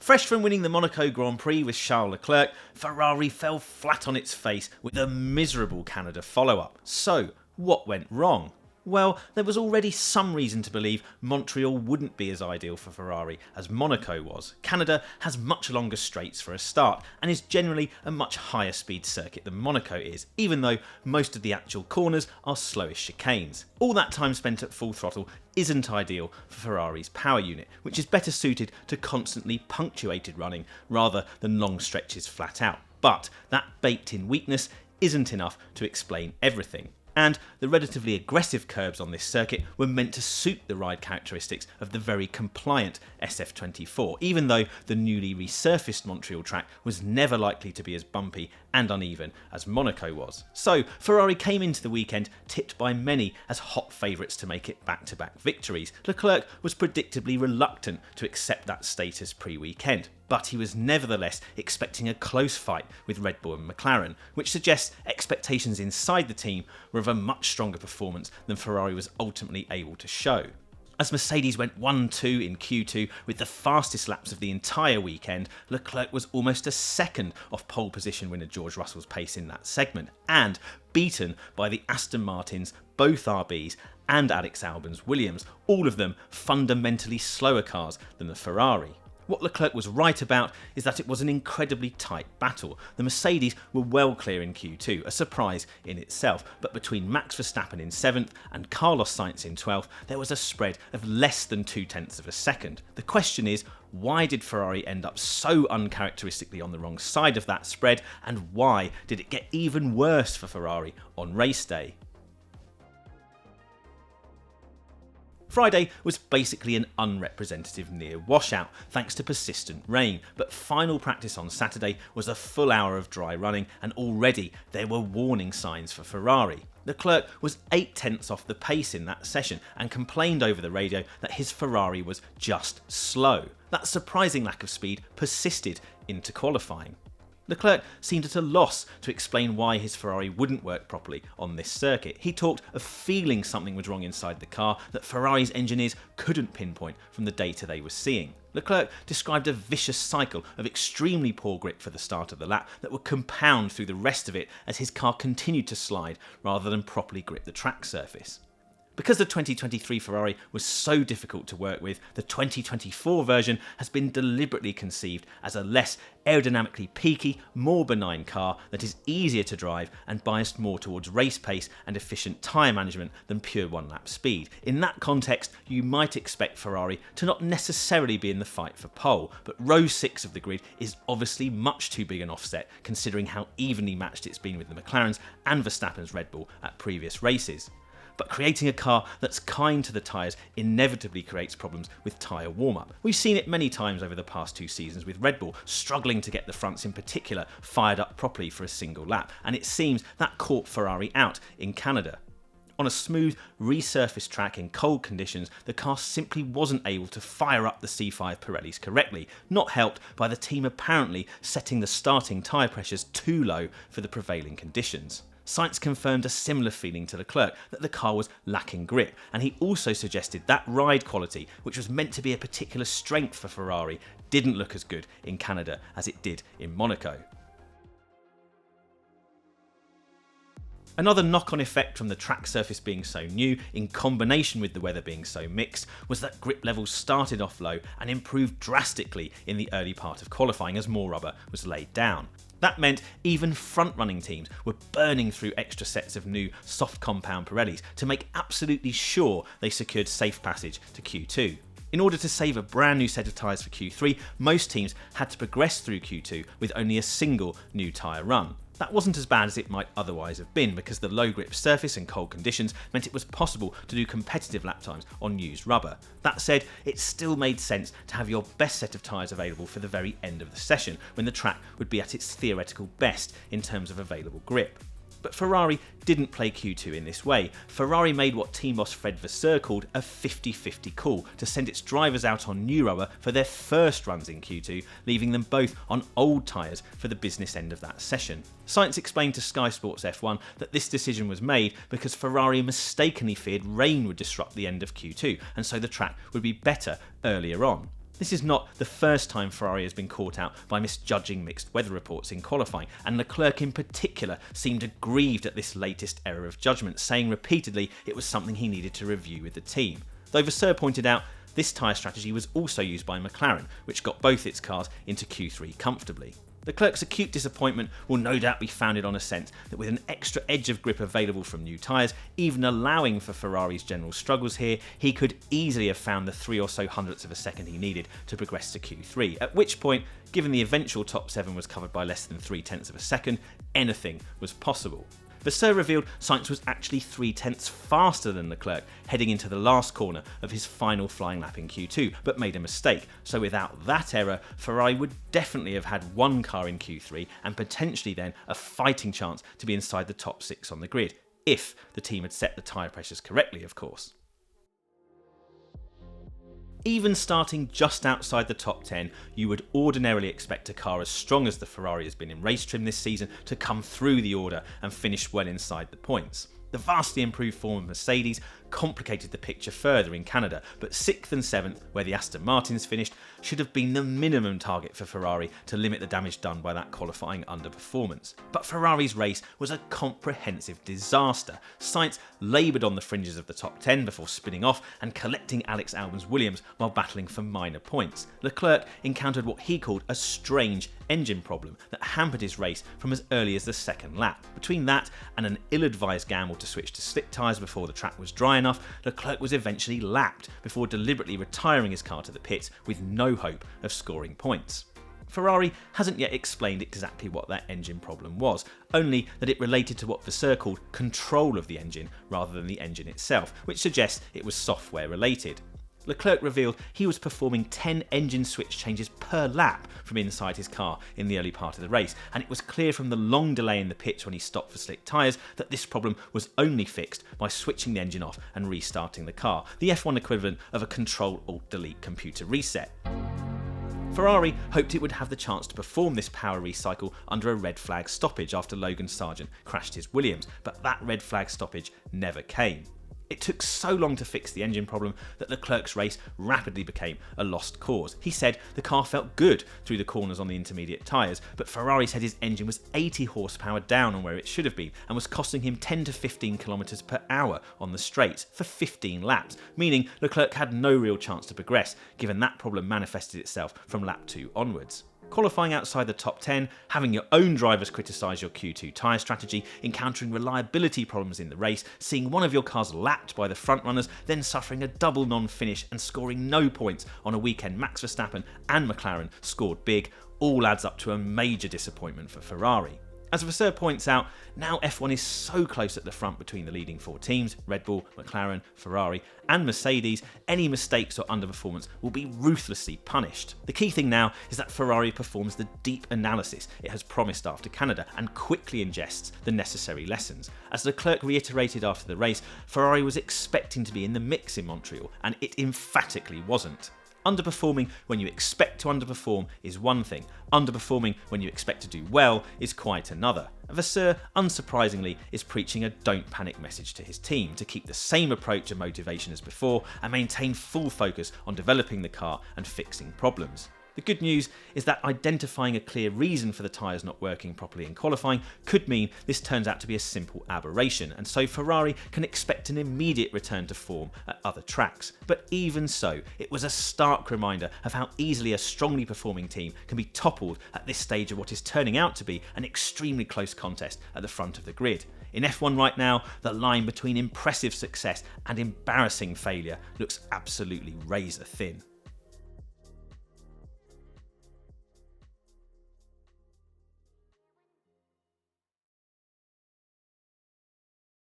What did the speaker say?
Fresh from winning the Monaco Grand Prix with Charles Leclerc, Ferrari fell flat on its face with a miserable Canada follow-up. So, what went wrong? Well, there was already some reason to believe Montreal wouldn't be as ideal for Ferrari as Monaco was. Canada has much longer straights for a start and is generally a much higher speed circuit than Monaco is, even though most of the actual corners are slowish chicanes. All that time spent at full throttle isn't ideal for Ferrari's power unit, which is better suited to constantly punctuated running rather than long stretches flat out. But that baked-in weakness isn't enough to explain everything. And the relatively aggressive curbs on this circuit were meant to suit the ride characteristics of the very compliant SF24, even though the newly resurfaced Montreal track was never likely to be as bumpy and uneven as Monaco was. So Ferrari came into the weekend tipped by many as hot favourites to make it back-to-back victories. Leclerc was predictably reluctant to accept that status pre-weekend, but he was nevertheless expecting a close fight with Red Bull and McLaren, which suggests expectations inside the team were of a much stronger performance than Ferrari was ultimately able to show. As Mercedes went 1-2 in Q2 with the fastest laps of the entire weekend, Leclerc was almost a second off pole position winner George Russell's pace in that segment, and beaten by the Aston Martins, both RBs, and Alex Albon's Williams, all of them fundamentally slower cars than the Ferrari. What Leclerc was right about is that it was an incredibly tight battle. The Mercedes were well clear in Q2, a surprise in itself, but between Max Verstappen in 7th and Carlos Sainz in 12th, there was a spread of less than 0.2 of a second. The question is, why did Ferrari end up so uncharacteristically on the wrong side of that spread, and why did it get even worse for Ferrari on race day? Friday was basically an unrepresentative near washout thanks to persistent rain, but final practice on Saturday was a full hour of dry running and already there were warning signs for Ferrari. Leclerc was 0.8 off the pace in that session and complained over the radio that his Ferrari was just slow. That surprising lack of speed persisted into qualifying. Leclerc seemed at a loss to explain why his Ferrari wouldn't work properly on this circuit. He talked of feeling something was wrong inside the car that Ferrari's engineers couldn't pinpoint from the data they were seeing. Leclerc described a vicious cycle of extremely poor grip for the start of the lap that would compound through the rest of it as his car continued to slide rather than properly grip the track surface. Because the 2023 Ferrari was so difficult to work with, the 2024 version has been deliberately conceived as a less aerodynamically peaky, more benign car that is easier to drive and biased more towards race pace and efficient tyre management than pure one-lap speed. In that context, you might expect Ferrari to not necessarily be in the fight for pole, but row 6 of the grid is obviously much too big an offset considering how evenly matched it's been with the McLarens and Verstappen's Red Bull at previous races. But creating a car that's kind to the tyres inevitably creates problems with tyre warm-up. We've seen it many times over the past 2 seasons with Red Bull struggling to get the fronts in particular fired up properly for a single lap, and it seems that caught Ferrari out in Canada. On a smooth, resurfaced track in cold conditions, the car simply wasn't able to fire up the C5 Pirellis correctly, not helped by the team apparently setting the starting tyre pressures too low for the prevailing conditions. Sainz confirmed a similar feeling to Leclerc, that the car was lacking grip, and he also suggested that ride quality, which was meant to be a particular strength for Ferrari, didn't look as good in Canada as it did in Monaco. Another knock-on effect from the track surface being so new, in combination with the weather being so mixed, was that grip levels started off low and improved drastically in the early part of qualifying as more rubber was laid down. That meant even front-running teams were burning through extra sets of new soft compound Pirellis to make absolutely sure they secured safe passage to Q2. In order to save a brand new set of tyres for Q3, most teams had to progress through Q2 with only a single new tyre run. That wasn't as bad as it might otherwise have been because the low grip surface and cold conditions meant it was possible to do competitive lap times on used rubber. That said, it still made sense to have your best set of tyres available for the very end of the session, when the track would be at its theoretical best in terms of available grip. But Ferrari didn't play Q2 in this way. Ferrari made what team boss Fred Vasseur called a 50-50 call to send its drivers out on new rubber for their first runs in Q2, leaving them both on old tyres for the business end of that session. Sainz explained to Sky Sports F1 that this decision was made because Ferrari mistakenly feared rain would disrupt the end of Q2, and so the track would be better earlier on. This is not the first time Ferrari has been caught out by misjudging mixed weather reports in qualifying, and Leclerc in particular seemed aggrieved at this latest error of judgment, saying repeatedly it was something he needed to review with the team. Though Vasseur pointed out this tyre strategy was also used by McLaren, which got both its cars into Q3 comfortably. Leclerc's acute disappointment will no doubt be founded on a sense that with an extra edge of grip available from new tyres, even allowing for Ferrari's general struggles here, he could easily have found the 3 or so hundredths of a second he needed to progress to Q3, at which point, given the eventual top 7 was covered by less than 0.3 of a second, anything was possible. Vasseur revealed Sainz was actually 0.3 faster than Leclerc heading into the last corner of his final flying lap in Q2, but made a mistake. So without that error, Ferrari would definitely have had one car in Q3 and potentially then a fighting chance to be inside the top 6 on the grid, if the team had set the tyre pressures correctly, of course. Even starting just outside the top 10, you would ordinarily expect a car as strong as the Ferrari has been in race trim this season to come through the order and finish well inside the points. The vastly improved form of Mercedes complicated the picture further in Canada, but 6th and 7th, where the Aston Martins finished, should have been the minimum target for Ferrari to limit the damage done by that qualifying underperformance. But Ferrari's race was a comprehensive disaster. Sainz laboured on the fringes of the top 10 before spinning off and collecting Alex Albon's Williams while battling for minor points. Leclerc encountered what he called a strange engine problem that hampered his race from as early as the second lap. Between that and an ill-advised gamble to switch to slick tyres before the track was dry enough, Leclerc was eventually lapped before deliberately retiring his car to the pits with no hope of scoring points. Ferrari hasn't yet explained exactly what that engine problem was, only that it related to what Vasseur called control of the engine rather than the engine itself, which suggests it was software related. Leclerc revealed he was performing 10 engine switch changes per lap from inside his car in the early part of the race, and it was clear from the long delay in the pits when he stopped for slick tyres that this problem was only fixed by switching the engine off and restarting the car, the F1 equivalent of a Control-Alt-Delete computer reset. Ferrari hoped it would have the chance to perform this power recycle under a red flag stoppage after Logan Sargeant crashed his Williams, but that red flag stoppage never came. It took so long to fix the engine problem that Leclerc's race rapidly became a lost cause. He said the car felt good through the corners on the intermediate tyres, but Ferrari said his engine was 80 horsepower down on where it should have been and was costing him 10 to 15 kilometers per hour on the straights for 15 laps, meaning Leclerc had no real chance to progress, given that problem manifested itself from lap 2 onwards. Qualifying outside the top 10, having your own drivers criticise your Q2 tyre strategy, encountering reliability problems in the race, seeing one of your cars lapped by the frontrunners, then suffering a double non-finish and scoring no points on a weekend Max Verstappen and McLaren scored big, all adds up to a major disappointment for Ferrari. As Vasseur points out, now F1 is so close at the front between the leading 4 teams, Red Bull, McLaren, Ferrari and Mercedes, any mistakes or underperformance will be ruthlessly punished. The key thing now is that Ferrari performs the deep analysis it has promised after Canada and quickly ingests the necessary lessons. As Leclerc reiterated after the race, Ferrari was expecting to be in the mix in Montreal, and it emphatically wasn't. Underperforming when you expect to underperform is one thing, underperforming when you expect to do well is quite another. Vasseur, unsurprisingly, is preaching a don't panic message to his team to keep the same approach and motivation as before and maintain full focus on developing the car and fixing problems. The good news is that identifying a clear reason for the tyres not working properly in qualifying could mean this turns out to be a simple aberration, and so Ferrari can expect an immediate return to form at other tracks. But even so, it was a stark reminder of how easily a strongly performing team can be toppled at this stage of what is turning out to be an extremely close contest at the front of the grid. In F1 right now, the line between impressive success and embarrassing failure looks absolutely razor thin.